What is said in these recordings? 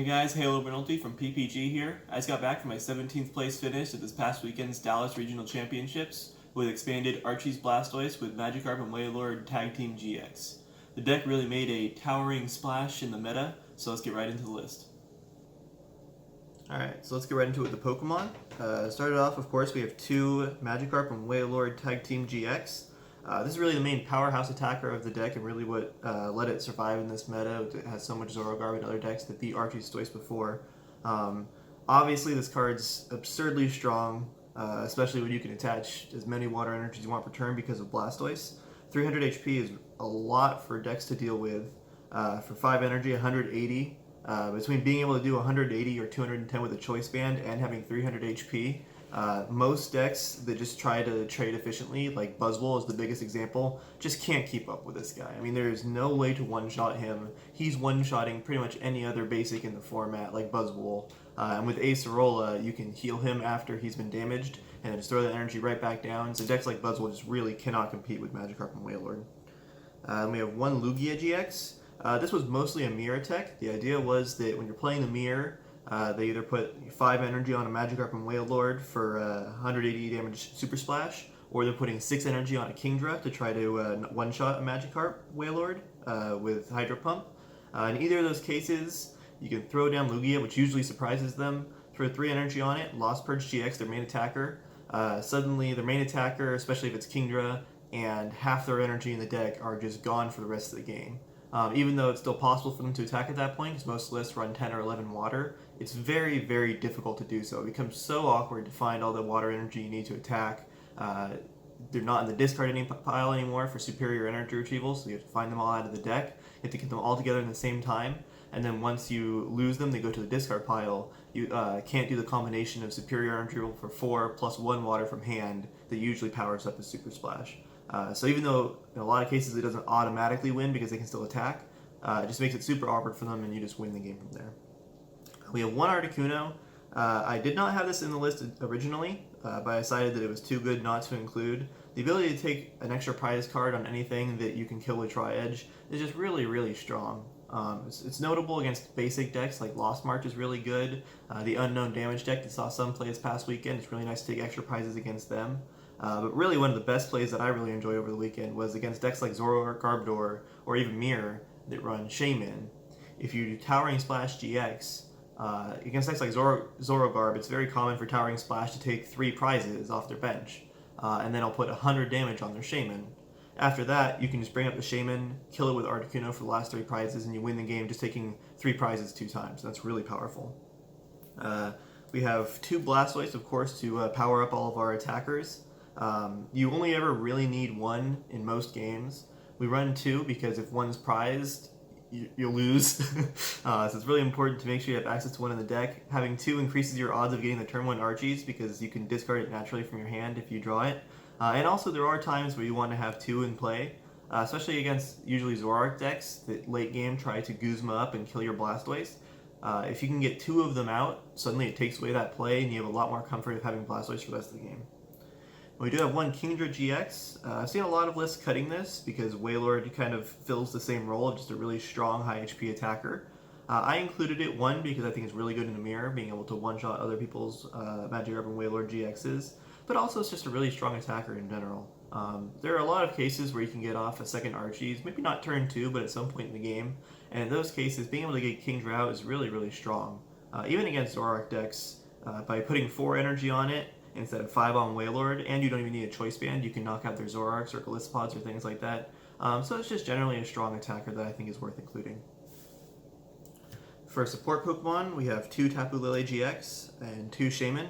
guys, Hale Obernolte from PPG here. I just got back from my 17th place finish at this past weekend's Dallas Regional Championships with expanded Archie's Blastoise with Magikarp and Wailord Tag Team GX. The deck really made a towering splash in the meta, so let's get right into the list. Alright, so let's get right into it with the Pokemon. Started off, of course, we have two Magikarp and Wailord Tag Team GX. This is really the main powerhouse attacker of the deck and really what let it survive in this meta. It has so much Zorogarb and other decks that beat Archie's twice before. Obviously, this card's absurdly strong, especially when you can attach as many water energies you want per turn because of Blastoise. 300 HP is a lot for decks to deal with. For 5 energy, 180. Between being able to do 180 or 210 with a choice band and having 300 HP, most decks that just try to trade efficiently, like Buzzwole is the biggest example, just can't keep up with this guy. I mean, there's no way to one-shot him. He's one-shotting pretty much any other basic in the format, like Buzzwole. And with Acerola, you can heal him after he's been damaged, and then just throw that energy right back down. So decks like Buzzwole just really cannot compete with Magikarp and Wailord. We have one Lugia GX. This was mostly a mirror tech. The idea was that when you're playing the mirror, they either put 5 energy on a Magikarp and Wailord for 180 damage Super Splash, or they're putting 6 energy on a Kingdra to try to one-shot a Magikarp Wailord with Hydro Pump. In either of those cases, you can throw down Lugia, which usually surprises them, throw 3 energy on it, Lost Purge GX, their main attacker. Suddenly, their main attacker, especially if it's Kingdra, and half their energy in the deck are just gone for the rest of the game. Even though it's still possible for them to attack at that point, because most lists run 10 or 11 water, it's very, very difficult to do so. It becomes so awkward to find all the water energy you need to attack. They're not in the discard pile anymore for superior energy retrieval, so you have to find them all out of the deck. You have to get them all together in the same time, and then once you lose them, they go to the discard pile. You can't do the combination of superior energy retrieval for 4 plus 1 water from hand that usually powers up the Super Splash. So even though in a lot of cases it doesn't automatically win because they can still attack, it just makes it super awkward for them and you just win the game from there. We have one Articuno. I did not have this in the list originally, but I decided that it was too good not to include. The ability to take an extra prize card on anything that you can kill with Tri-Edge is just really, really strong. It's notable against basic decks, like Lost March is really good. The Unknown Damage deck that saw some play this past weekend, it's really nice to take extra prizes against them. But really one of the best plays that I really enjoyed over the weekend was against decks like Zoroark or even Mirror that run Shaman. If you do Towering Splash GX, against decks like Zorogarb, it's very common for Towering Splash to take 3 prizes off their bench, and then I'll put 100 damage on their Shaman. After that, you can just bring up the Shaman, kill it with Articuno for the last 3 prizes, and you win the game just taking 3 prizes 2 times. That's really powerful. We have 2 Blastoise, of course, to power up all of our attackers. You only ever really need 1 in most games. We run 2 because if 1's prized, you'll lose. So it's really important to make sure you have access to 1 in the deck. Having 2 increases your odds of getting the turn 1 Archies because you can discard it naturally from your hand if you draw it. And also there are times where you want to have 2 in play, especially against usually Zoroark decks that late game try to Guzma up and kill your Blastoise. If you can get 2 of them out, suddenly it takes away that play and you have a lot more comfort of having Blastoise for the rest of the game. We do have one Kingdra GX. I've seen a lot of lists cutting this because Wailord kind of fills the same role of just a really strong high HP attacker. I included it, 1, because I think it's really good in the mirror, being able to one-shot other people's Magikarp and Wailord GXs, but also it's just a really strong attacker in general. There are a lot of cases where you can get off a second Archies, maybe not turn 2, but at some point in the game, and in those cases, being able to get Kingdra out is really, really strong. Even against Zoroark decks, by putting 4 energy on it, instead of 5 on Wailord, and you don't even need a choice band, you can knock out their Zoroarks or Callistopods or things like that. So it's just generally a strong attacker that I think is worth including. For support Pokemon, we have 2 Tapu Lele GX and 2 Shaman.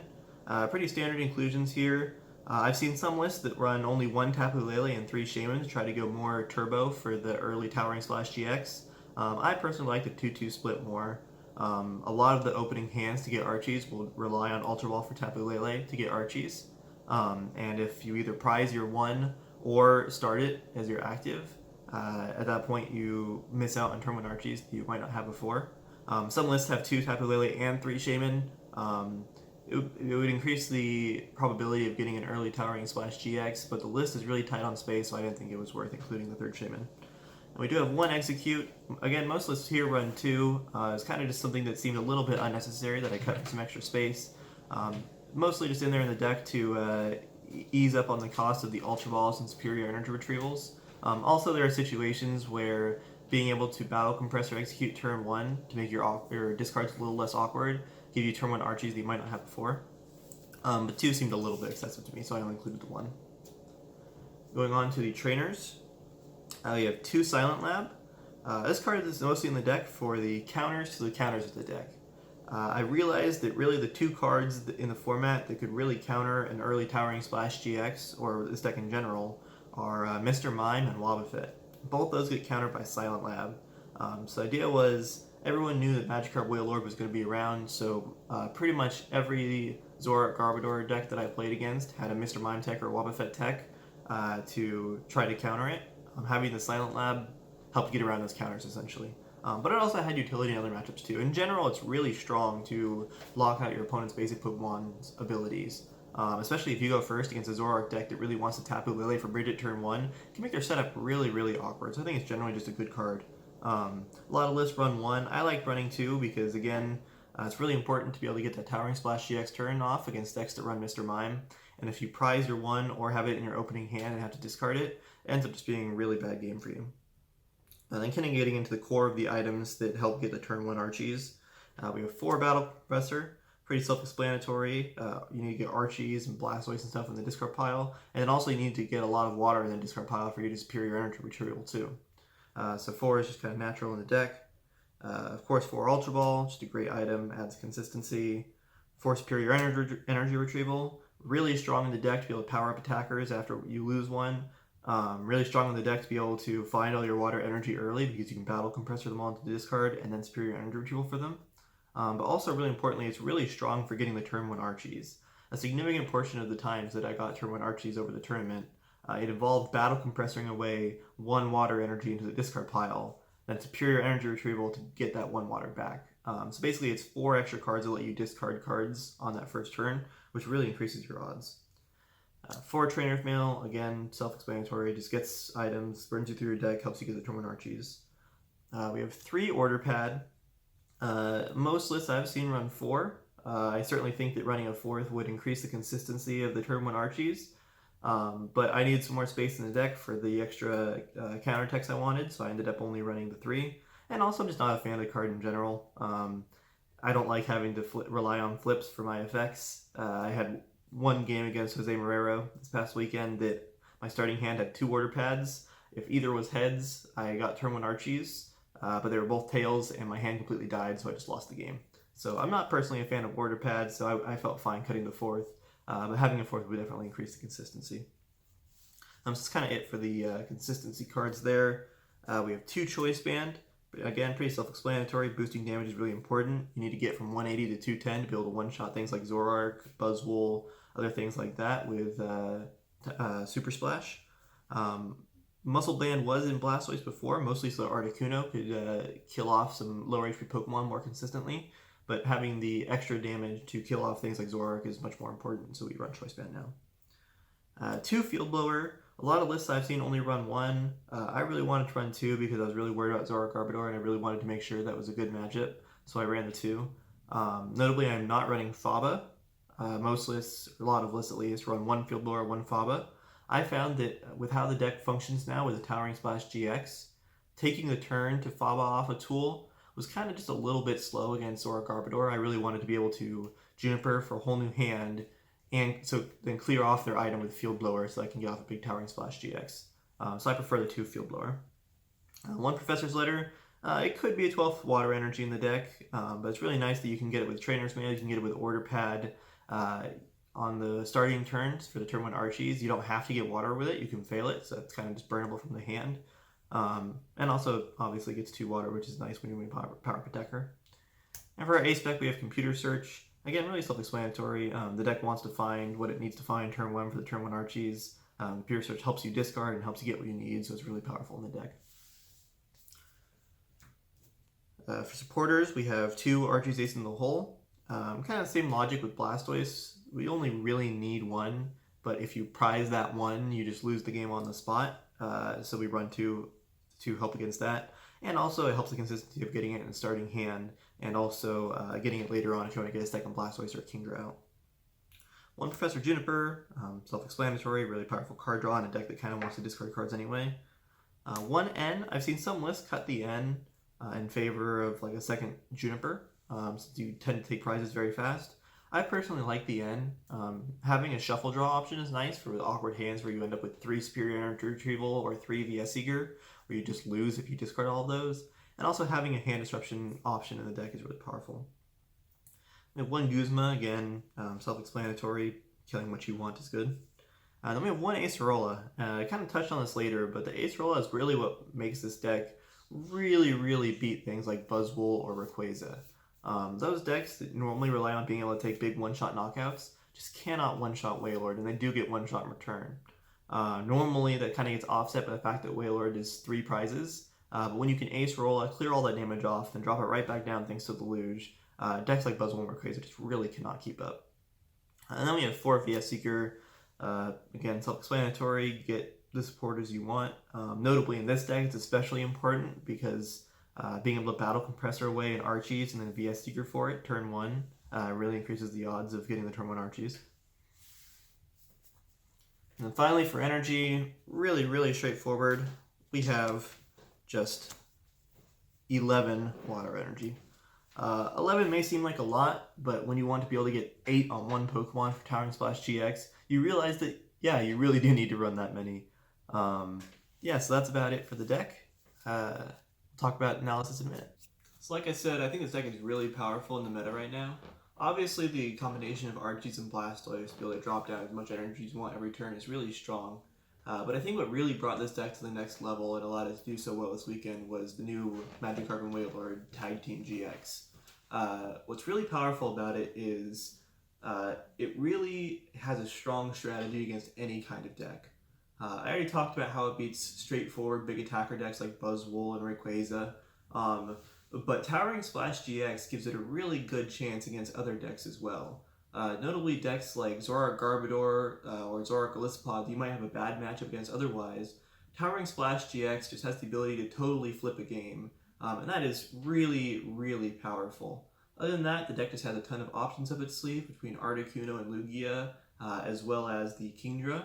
Pretty standard inclusions here. I've seen some lists that run only 1 Tapu Lele and 3 Shaman to try to go more turbo for the early Towering Splash GX. I personally like the 2-2 split more. A lot of the opening hands to get Archies will rely on Ultra Ball for Tapu Lele to get Archies. And if you either prize your 1 or start it as your active, at that point you miss out on turn 1 Archies that you might not have before. Some lists have 2 Tapu Lele and 3 Shaman. It would increase the probability of getting an early Towering Splash GX, but the list is really tight on space, so I didn't think it was worth including the 3rd Shaman. We do have one execute. Again, most lists here run two. It's kind of just something that seemed a little bit unnecessary that I cut for some extra space. Mostly just in there in the deck to ease up on the cost of the Ultra Balls and Superior Energy Retrievals. Also, there are situations where being able to Battle Compress or execute turn 1 to make your discards a little less awkward, give you turn 1 Archies that you might not have before. But 2 seemed a little bit excessive to me, so I only included the 1. Going on to the trainers, we have 2 Silent Lab. This card is mostly in the deck for the counters to the counters of the deck. I realized that really the 2 cards in the format that could really counter an early Towering Splash GX, or this deck in general, are Mr. Mime and Wobbuffet. Both those get countered by Silent Lab. So the idea was everyone knew that Magikarp Wailord was going to be around, so pretty much every Zoroark Garbodor deck that I played against had a Mr. Mime tech or Wobbuffet tech to try to counter it. Having the Silent Lab helped get around those counters essentially. But it also had utility in other matchups too. In general, it's really strong to lock out your opponent's basic Pokemon's abilities. Especially if you go first against a Zoroark deck that really wants to Tapu Lele for Bridget turn 1, it can make their setup really, really awkward. So I think it's generally just a good card. A lot of lists run 1. I like running 2 because, again, it's really important to be able to get that Towering Splash GX turn off against decks that run Mr. Mime. And if you prize your 1 or have it in your opening hand and have to discard it, it ends up just being a really bad game for you. And then kind of getting into the core of the items that help get the turn 1 Archies. We have 4 Battle Compressor. Pretty self-explanatory. You need to get Archies and Blastoise and stuff in the discard pile, and then also you need to get a lot of water in the discard pile for you to Superior Energy Retrieval too. So 4 is just kind of natural in the deck. Of course, 4 Ultra Ball, just a great item, adds consistency. 4 Superior Energy Retrieval, really strong in the deck to be able to power up attackers after you lose one. Really strong in the deck to be able to find all your water energy early because you can Battle Compressor them all into the discard and then Superior Energy Retrieval for them. But also, really importantly, it's really strong for getting the turn 1 Archies. A significant portion of the times that I got turn 1 Archies over the tournament, it involved Battle Compressing away 1 water energy into the discard pile, then Superior Energy Retrieval to get that 1 water back. So basically, it's 4 extra cards that let you discard cards on that first turn, which really increases your odds. 4 Trainer's Mail, again, self-explanatory, just gets items, burns you through your deck, helps you get the turn 1 Archies. We have 3 Order Pad. Most lists I've seen run 4. I certainly think that running a 4th would increase the consistency of the turn 1 Archies, but I needed some more space in the deck for the extra counter techs I wanted, so I ended up only running the 3. And also, I'm just not a fan of the card in general. I don't like having to rely on flips for my effects. I had one game against Jose Marrero this past weekend that my starting hand had 2 Order Pads. If either was heads, I got turn 1 Archies. But they were both tails, and my hand completely died, so I just lost the game. So I'm not personally a fan of Order Pads, so I felt fine cutting the 4th. But having a 4th would definitely increase the consistency. So that's kind of it for the consistency cards there. We have 2 Choice Band. Again, pretty self-explanatory. Boosting damage is really important. You need to get from 180 to 210 to be able to one-shot things like Zoroark, Buzzwole, other things like that with Super Splash. Muscle Band was in Blastoise before, mostly so Articuno could kill off some lower HP Pokemon more consistently, but having the extra damage to kill off things like Zoroark is much more important, so we run Choice Band now. 2 Field Blower. A lot of lists I've seen only run 1. I really wanted to run 2 because I was really worried about Zoroark Garbodor, and I really wanted to make sure that was a good matchup, so I ran the 2. Notably, I'm not running Faba. Most lists, a lot of lists at least, run 1 Field Blower, 1 Faba. I found that with how the deck functions now with the Towering Splash GX, taking the turn to Faba off a tool was kind of just a little bit slow against Zoroark Garbodor. I really wanted to be able to Juniper for a whole new hand, and so then clear off their item with Field Blower so I can get off a big Towering Splash GX. So I prefer the 2 Field Blower. 1 Professor's Letter. It could be a 12th water energy in the deck, but it's really nice that you can get it with Trainer's Mail, you can get it with Order Pad. On the starting turns for the turn 1 Archies, you don't have to get water with it, you can fail it, so it's kind of just burnable from the hand. And also, obviously, gets 2 water, which is nice when you're Power Protector. And for our A spec, we have Computer Search. Again, really self-explanatory. The deck wants to find what it needs to find turn 1 for the turn 1 Archies. Computer Search helps you discard and helps you get what you need, so it's really powerful in the deck. For supporters, we have 2 Archies Ace in the Hole. Kind of the same logic with Blastoise. We only really need 1, but if you prize that 1, you just lose the game on the spot. So we run 2 to help against that. And also it helps the consistency of getting it in starting hand, and also getting it later on if you want to get a second Blastoise or Kingdra out. One Professor Juniper, self-explanatory, really powerful card draw in a deck that kind of wants to discard cards anyway. One N, I've seen some lists cut the N in favor of like a second Juniper, since you tend to take prizes very fast. I personally like the N. Having a shuffle draw option is nice for awkward hands where you end up with 3 Superior Energy Retrieval or 3 VS Seeker, where you just lose if you discard all of those. And also having a hand disruption option in the deck is really powerful. We have one Guzma, again, self-explanatory, killing what you want is good. Then we have one Acerola. I kind of touched on this later, but the Acerola is really what makes this deck really beat things like Buzzwole or Rayquaza. Those decks that normally rely on being able to take big one-shot knockouts just cannot one-shot Wailord, and they do get one-shot in return. Normally that kind of gets offset by the fact that Wailord is 3 prizes, but when you can Acerola, clear all that damage off, then drop it right back down thanks to the Luge, decks like Buzzwole and Rayquaza just really cannot keep up. And then we have 4 VS Seeker. Again, self-explanatory, get the supporters you want. Notably in this deck, it's especially important because being able to battle Compressor away and Archies and then VS Seeker for it, turn 1, really increases the odds of getting the turn 1 Archies. And then finally for energy, really straightforward. We have just 11 water energy. 11 may seem like a lot, but when you want to be able to get 8 on one Pokemon for Towering Splash GX, you realize that, yeah, you really do need to run that many. Yeah, so that's about it for the deck. We'll talk about analysis in a minute. So like I said, I think this deck is really powerful in the meta right now. Obviously, the combination of Archies and Blastoise to be able to drop down as much energy as you want every turn is really strong. But I think what really brought this deck to the next level and allowed it to do so well this weekend was the new Magikarp and Wailord Tag Team GX. What's really powerful about it is it really has a strong strategy against any kind of deck. I already talked about how it beats straightforward big attacker decks like Buzzwole and Rayquaza, but Towering Splash GX gives it a really good chance against other decks as well. Notably decks like Zoroark Garbodor or Zoroark Golisopod you might have a bad matchup against otherwise. Towering Splash GX just has the ability to totally flip a game, and that is really powerful. Other than that, the deck just has a ton of options up its sleeve between Articuno and Lugia, as well as the Kingdra.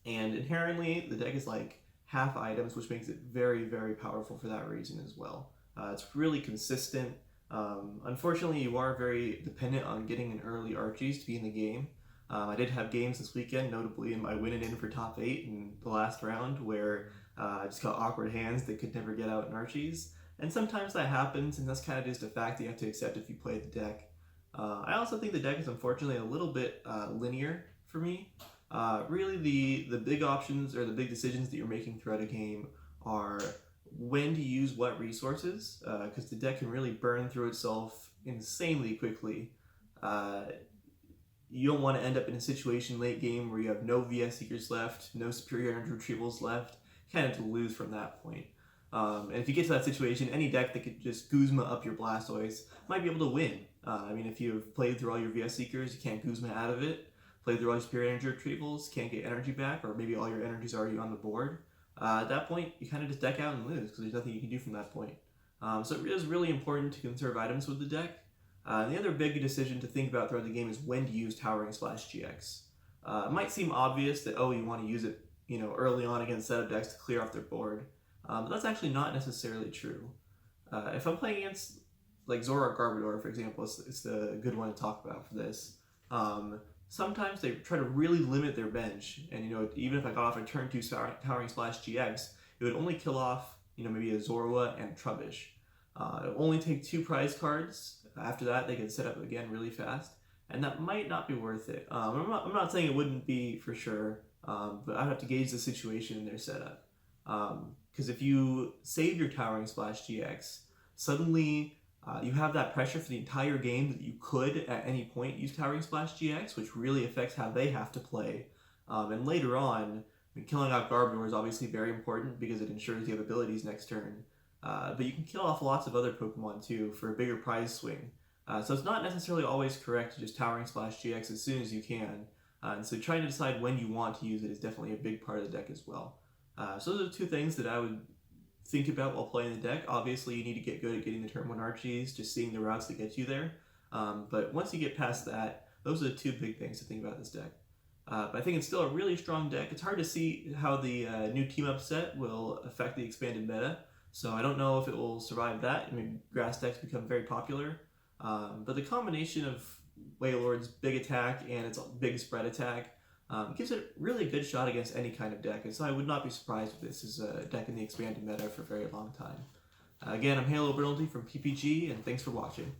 And inherently, the deck is like half items, which makes it very powerful for that reason as well. It's really consistent. Unfortunately, you are very dependent on getting an early Archies to be in the game. I did have games this weekend, notably in my win it in for top 8 in the last round, where I just got awkward hands that could never get out in Archies. And sometimes that happens, and that's kind of just a fact that you have to accept if you play the deck. I also think the deck is unfortunately a little bit linear for me. Really, the big options or the big decisions that you're making throughout a game are when to use what resources, because the deck can really burn through itself insanely quickly. You don't want to end up in a situation late game where you have no VS Seekers left, no Superior Energy Retrievals left, kind of to lose from that point. And if you get to that situation, any deck that could just Guzma up your Blastoise might be able to win. I mean, if you've played through all your VS Seekers, you can't Guzma out of it. Played through all your Superior Energy Retrievals, can't get energy back, or maybe all your energy's already on the board. At that point, you kind of just deck out and lose, because there's nothing you can do from that point. So it is really important to conserve items with the deck. The other big decision to think about throughout the game is when to use Towering Splash GX. It might seem obvious that, oh, you want to use it early on against setup decks to clear off their board. But that's actually not necessarily true. If I'm playing against like Zoroark Garbodor, for example, it's the good one to talk about for this. Sometimes they try to really limit their bench, and even if I got off a turn 2 Towering Splash GX, it would only kill off maybe a Zorua and Trubbish. It would only take 2 prize cards. After that, they can set up again really fast, and that might not be worth it. I'm not saying it wouldn't be for sure, but I'd have to gauge the situation in their setup. Because if you save your Towering Splash GX, suddenly you have that pressure for the entire game that you could at any point use Towering Splash GX, which really affects how they have to play. And later on, killing off Garbodor is obviously very important because it ensures you have abilities next turn. But you can kill off lots of other Pokemon too for a bigger prize swing. So it's not necessarily always correct to just Towering Splash GX as soon as you can. And so trying to decide when you want to use it is definitely a big part of the deck as well. So those are 2 things that I would think about while playing the deck. Obviously, you need to get good at getting the turn 1 Archies, just seeing the routes that get you there. But once you get past that, those are the two big things to think about this deck. But I think it's still a really strong deck. It's hard to see how the new team up set will affect the expanded meta, so I don't know if it will survive that. I mean, grass decks become very popular, but the combination of Waylord's big attack and its big spread attack gives it really a good shot against any kind of deck, and so I would not be surprised if this is a deck in the expanded meta for a very long time. Again, I'm Hale Obernolte from PPG, and thanks for watching.